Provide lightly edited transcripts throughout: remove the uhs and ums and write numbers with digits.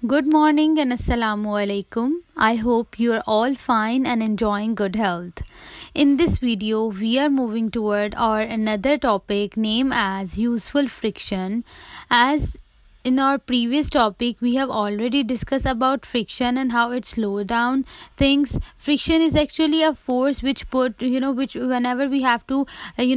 Good morning and Assalamu alaikum. I hope you are all fine and enjoying good health. In this video, we are moving toward our another topic named as useful friction. As in our previous topic, we have already discussed about friction and how it slows down things. Friction is actually a force which whenever we have to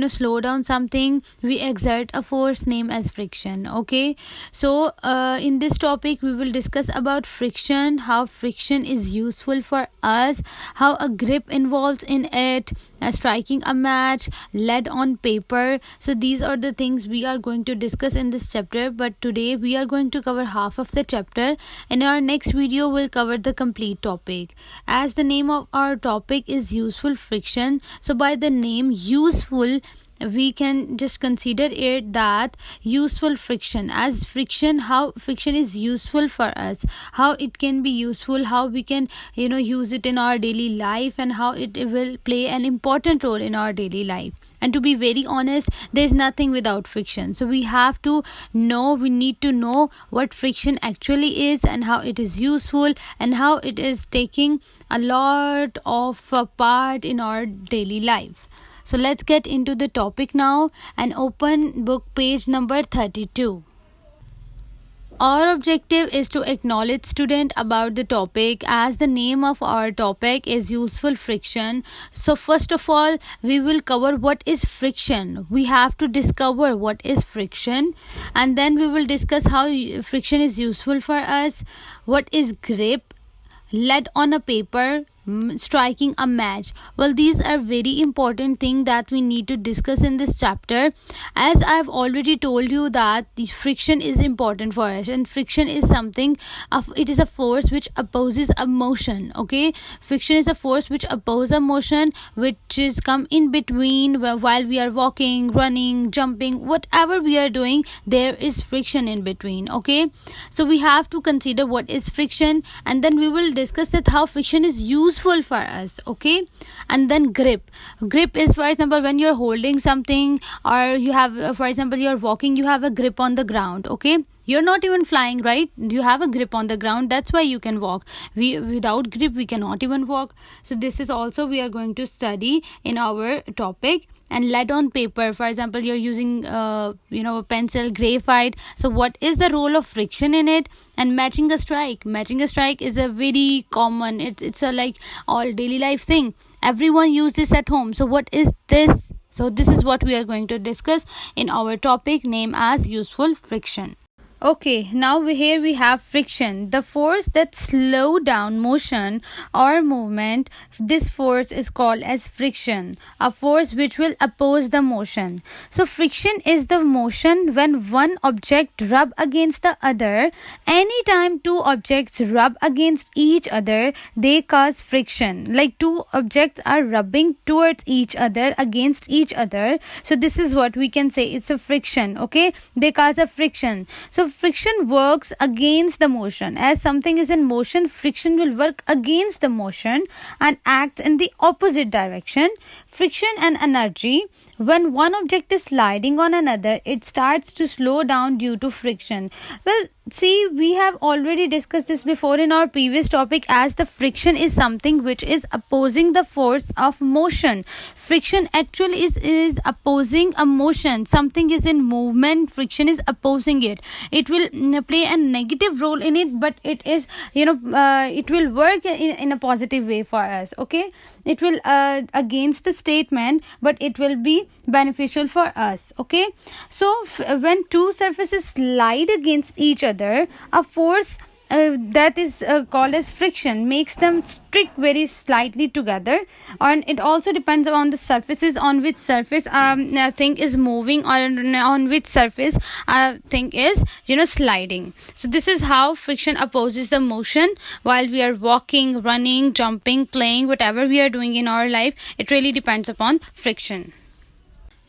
slow down something, we exert a force named as friction. Okay, so in this topic we will discuss about friction, how friction is useful for us, how a grip involves in it, striking a match, lead on paper. So these are the things we are going to discuss in this chapter, but today we are going to cover half of the chapter. In our next video we'll cover the complete topic. As the name of our topic is useful friction, so by the name useful we can just consider it that useful friction, as friction, how friction is useful for us, how it can be useful, how we can use it in our daily life, and how it will play an important role in our daily life. And to be very honest, there is nothing without friction, so we need to know what friction actually is and how it is useful and how it is taking a lot of part in our daily life. So let's get into the topic now and open book page number 32. Our objective is to acknowledge student about the topic, as the name of our topic is useful friction. So first of all, we will cover what is friction. We have to discover what is friction, and then we will discuss how friction is useful for us, what is grip, lead on a paper, striking a match. Well, these are very important things that we need to discuss in this chapter, as I've already told you that the friction is important for us, and friction is something of, it is a force which opposes a motion. Okay, friction is a force which opposes a motion, which is come in between while we are walking, running, jumping, whatever we are doing, there is friction in between. Okay, so we have to consider what is friction, and then we will discuss that how friction is useful for us. Okay, and then grip is, for example, when you're holding something, or you have for example, you're walking, you have a grip on the ground. Okay, you're not even flying, right? You have a grip on the ground, that's why you can walk. Without grip we cannot even walk. So this is also we are going to study in our topic. And lead on paper, for example, you're using a pencil, graphite. So what is the role of friction in it? And matching a strike is a very common, it's a like all daily life thing, everyone use this at home. So what is this? So this is what we are going to discuss in our topic named as useful friction. Okay, now here we have friction, the force that slow down motion or movement. This force is called as friction, a force which will oppose the motion. So friction is the motion when one object rub against the other. Anytime two objects rub against each other, they cause friction. Like two objects are rubbing towards each other, against each other. So this is what we can say, it's a friction. Okay, they cause a friction. So friction works against the motion. As something is in motion, friction will work against the motion and act in the opposite direction. Friction and energy. When one object is sliding on another, it starts to slow down due to friction. Well, see, we have already discussed this before in our previous topic, as the friction is something which is opposing the force of motion. Friction actually is opposing a motion. Something is in movement, friction is opposing it. It will play a negative role in it, but it is it will work in a positive way for us. Okay, it will against the statement, but it will be beneficial for us. Okay, so when two surfaces slide against each other, a force that is called as friction makes them stick very slightly together, and it also depends on the surfaces, on which surface thing is moving, or on which surface thing is sliding. So this is how friction opposes the motion while we are walking, running, jumping, playing, whatever we are doing in our life. It really depends upon friction.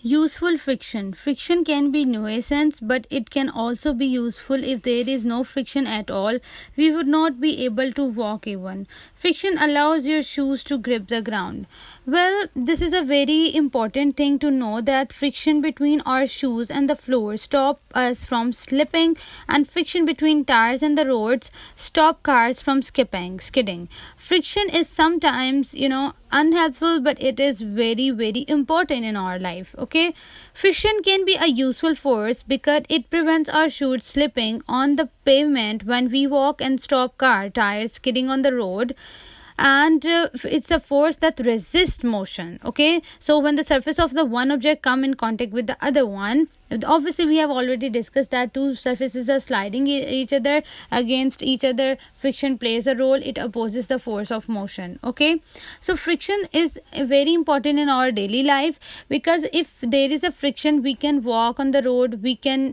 Useful friction. Friction can be nuisance, but it can also be useful. If there is no friction at all, we would not be able to walk even. Friction allows your shoes to grip the ground. Well, this is a very important thing to know, that friction between our shoes and the floor stop us from slipping, and friction between tires and the roads stop cars from skidding. Friction is sometimes, unhelpful, but it is very, very important in our life. Okay, friction can be a useful force because it prevents our shoes slipping on the pavement when we walk, and stop car tires skidding on the road. And it's a force that resists motion. Okay, so when the surface of the one object come in contact with the other one, obviously we have already discussed that two surfaces are sliding each other against each other, friction plays a role, it opposes the force of motion. Okay, so friction is very important in our daily life, because if there is a friction, we can walk on the road, we can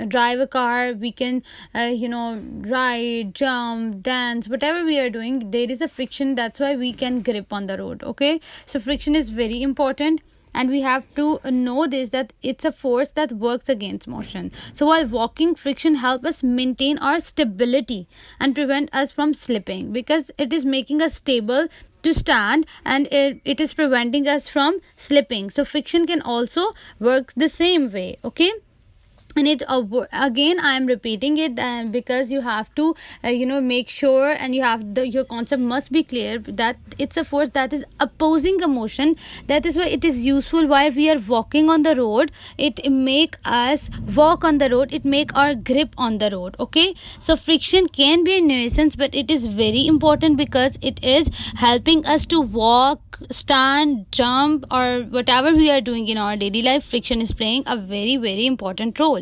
drive a car, we can ride, jump, dance, whatever we are doing, there is a friction. That's why we can grip on the road. Okay, so friction is very important, and we have to know this, that it's a force that works against motion. So while walking, friction helps us maintain our stability and prevent us from slipping, because it is making us stable to stand, and it is preventing us from slipping. So friction can also work the same way. Okay, and it again I am repeating it, because you have to make sure, and your concept must be clear, that it's a force that is opposing a motion. That is why it is useful while we are walking on the road. It make us walk on the road, it make our grip on the road. Okay, so friction can be a nuisance, but it is very important, because it is helping us to walk, stand, jump, or whatever we are doing in our daily life. Friction is playing a very, very important role.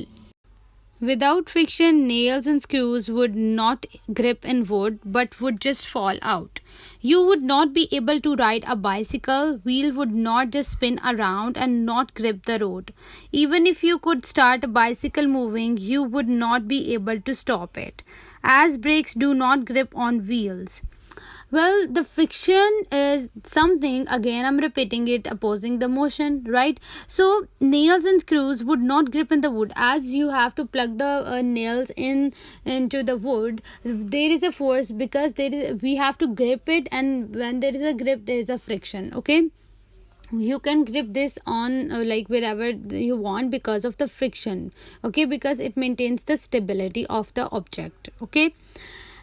Without friction, nails and screws would not grip in wood, but would just fall out. You would not be able to ride a bicycle, wheel would not just spin around and not grip the road. Even if you could start a bicycle moving, you would not be able to stop it, as brakes do not grip on wheels. Well, the friction is something, again I'm repeating it, opposing the motion, right? So nails and screws would not grip in the wood, as you have to plug the nails into the wood. There is a force, because we have to grip it, and when there is a grip, there is a friction. Okay, you can grip this on like wherever you want, because of the friction. Okay, because it maintains the stability of the object. Okay,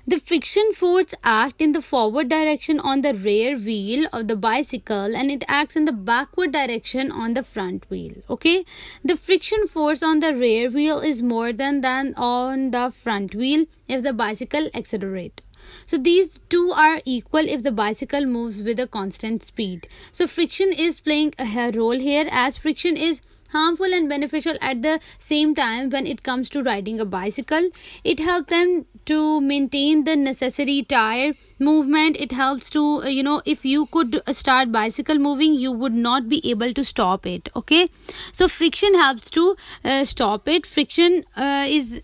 the friction force acts in the forward direction on the rear wheel of the bicycle, and it acts in the backward direction on the front wheel. Okay, the friction force on the rear wheel is more than on the front wheel if the bicycle accelerates. So these two are equal if the bicycle moves with a constant speed. So friction is playing a role here, as friction is harmful and beneficial at the same time. When it comes to riding a bicycle, it helps them to maintain the necessary tire movement. It helps to if you could start bicycle moving, you would not be able to stop it. Okay, so friction helps to stop it. Friction is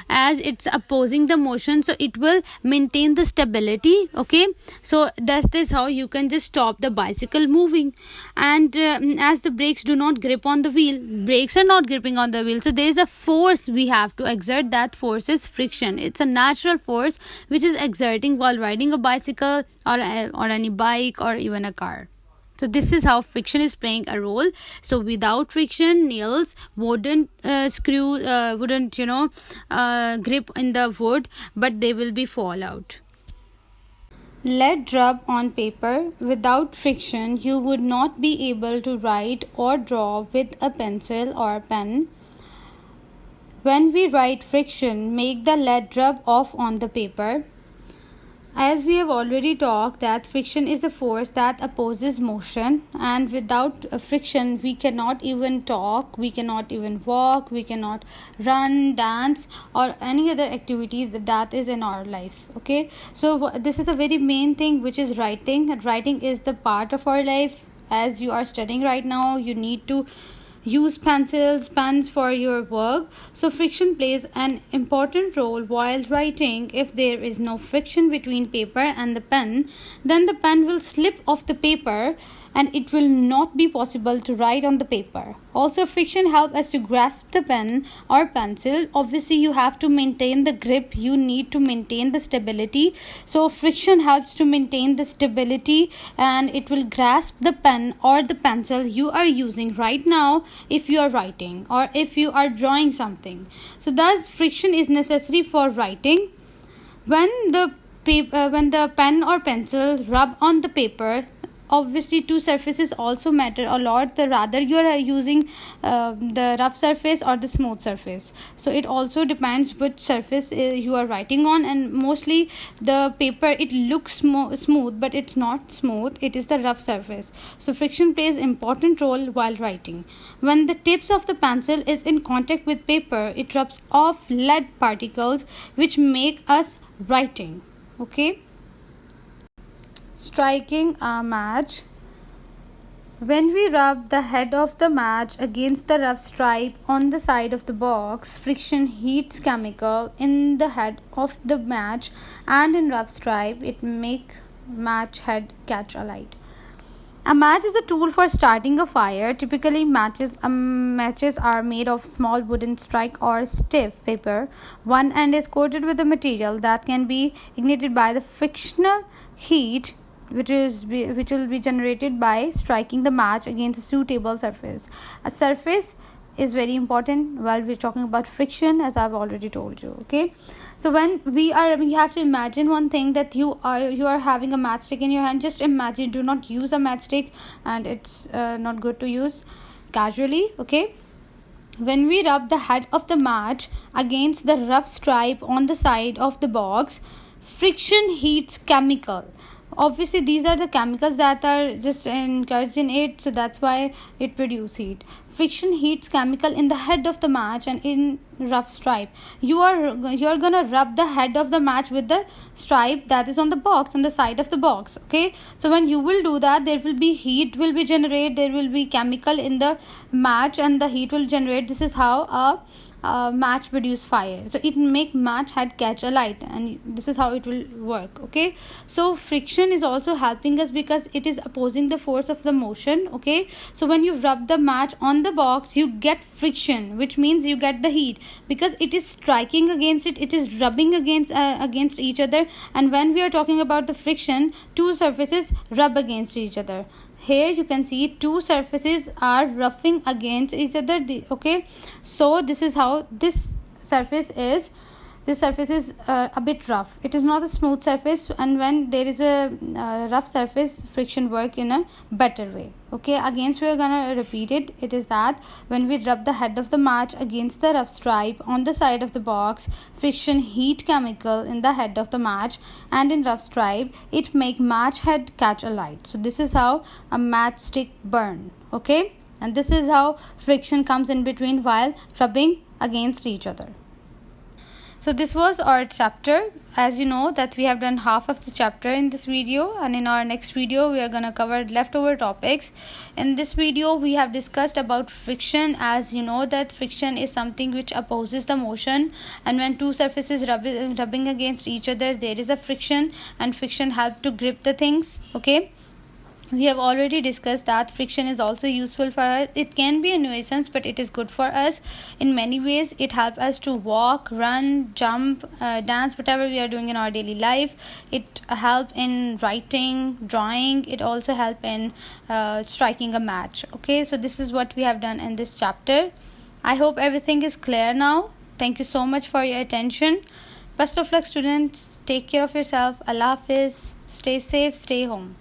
as it's opposing the motion, so it will maintain the stability. Okay, so that's how you can just stop the bicycle moving. And as the brakes do not grip on the wheel, brakes are not gripping on the wheel, so there is a force we have to exert. That force is friction. It's a natural force which is exerting while riding a bicycle, or any bike, or even a car. So this is how friction is playing a role. So without friction, nails wouldn't grip in the wood, but they will be fall out. Lead rub on paper. Without friction, you would not be able to write or draw with a pencil or pen. When we write, friction make the lead rub off on the paper. As we have already talked, that friction is a force that opposes motion, and without friction we cannot even talk, we cannot even walk, we cannot run, dance, or any other activity that is in our life. Okay, so this is a very main thing, which is writing. Writing is the part of our life. As you are studying right now, you need to use pens for your work. So friction plays an important role while writing. If there is no friction between paper and the pen, then the pen will slip off the paper, and it will not be possible to write on the paper. Also, friction helps us to grasp the pen or pencil. Obviously, you have to maintain the grip, you need to maintain the stability. So friction helps to maintain the stability, and it will grasp the pen or the pencil you are using right now if you are writing or if you are drawing something. So thus friction is necessary for writing. When the pen or pencil rub on the paper, obviously two surfaces also matter a lot, the rather you are using the rough surface or the smooth surface. So it also depends which surface you are writing on, and mostly the paper, it looks smooth but it's not smooth, it is the rough surface. So friction plays important role while writing. When the tips of the pencil is in contact with paper, it rubs off lead particles which make us writing. Okay. Striking a match. When we rub the head of the match against the rough stripe on the side of the box, friction heats chemical in the head of the match and in rough stripe. It make match head catch alight. A match is a tool for starting a fire. Typically, matches are made of small wooden strike or stiff paper. One end is coated with a material that can be ignited by the frictional heat which will be generated by striking the match against a suitable surface. A surface is very important while we're talking about friction, as I've already told you. Okay, so when we have to imagine one thing, that you are having a matchstick in your hand. Just imagine, do not use a matchstick, and it's not good to use casually. Okay, when we rub the head of the match against the rough stripe on the side of the box, friction heats chemical. Obviously these are the chemicals that are just encouraged in it, so that's why it produces heat. Friction heats chemical in the head of the match and in rough stripe. You're gonna rub the head of the match with the stripe that is on the box, on the side of the box. Okay, so when you will do that, there will be heat will be generated, there will be chemical in the match and the heat will generate. This is how a match produce fire. So it make match head catch alight, and this is how it will work. Okay, so friction is also helping us because it is opposing the force of the motion. Okay, so when you rub the match on the box, you get friction, which means you get the heat, because it is striking against it, it is rubbing against each other. And when we are talking about the friction, two surfaces rub against each other. Here you can see two surfaces are roughing against each other. Okay, so this is how this surface is a bit rough. It is not a smooth surface, and when there is a rough surface, friction work in a better way. Okay, again we are gonna repeat it. It is that when we rub the head of the match against the rough stripe on the side of the box, friction heat chemical in the head of the match and in rough stripe, it make match head catch alight. So this is how a matchstick burn. Okay, and this is how friction comes in between while rubbing against each other. So this was our chapter. As you know that we have done half of the chapter in this video, and in our next video we are going to cover leftover topics. In this video we have discussed about friction. As you know that friction is something which opposes the motion, and when two surfaces rubbing against each other, there is a friction, and friction help to grip the things. Okay, we have already discussed that friction is also useful for us. It can be a nuisance, but it is good for us in many ways. It helps us to walk, run, jump, dance, whatever we are doing in our daily life. It helps in writing, drawing. It also helps in striking a match. Okay, so this is what we have done in this chapter. I hope everything is clear now. Thank you so much for your attention. Best of luck, students. Take care of yourself. Allah Hafiz. Stay safe, stay home.